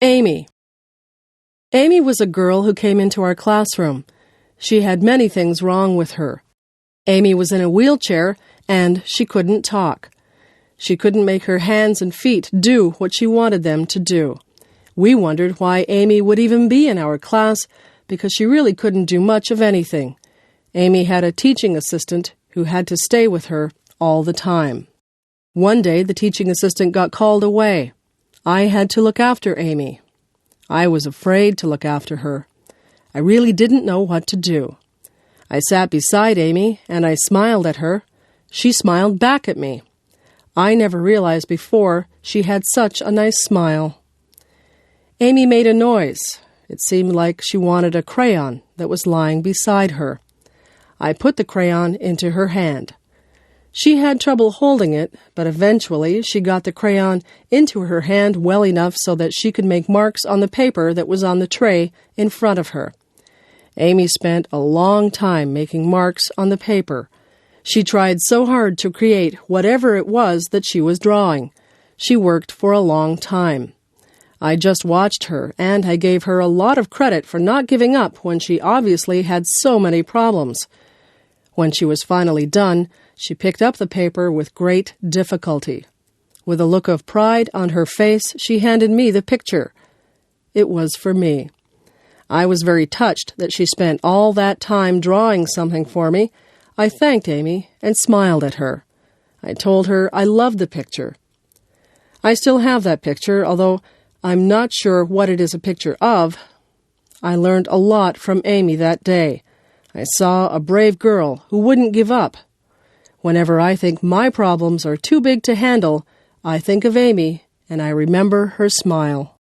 Amy. Amy was a girl who came into our classroom. She had many things wrong with her. Amy was in a wheelchair, and she couldn't talk. She couldn't make her hands and feet do what she wanted them to do. We wondered why Amy would even be in our class, because she really couldn't do much of anything. Amy had a teaching assistant who had to stay with her all the time. One day, the teaching assistant got called away. I had to look after Amy. I was afraid to look after her. I really didn't know what to do. I sat beside Amy, and I smiled at her. She smiled back at me. I never realized before she had such a nice smile. Amy made a noise. It seemed like she wanted a crayon that was lying beside her. I put the crayon into her hand. She had trouble holding it, but eventually she got the crayon into her hand well enough so that she could make marks on the paper that was on the tray in front of her. Amy spent a long time making marks on the paper. She tried so hard to create whatever it was that she was drawing. She worked for a long time. I just watched her, and I gave her a lot of credit for not giving up when she obviously had so many problems. When she was finally done, she picked up the paper with great difficulty. With a look of pride on her face, she handed me the picture. It was for me. I was very touched that she spent all that time drawing something for me. I thanked Amy and smiled at her. I told her I loved the picture. I still have that picture, although I'm not sure what it is a picture of. I learned a lot from Amy that day. I saw a brave girl who wouldn't give up. Whenever I think my problems are too big to handle, I think of Amy and I remember her smile.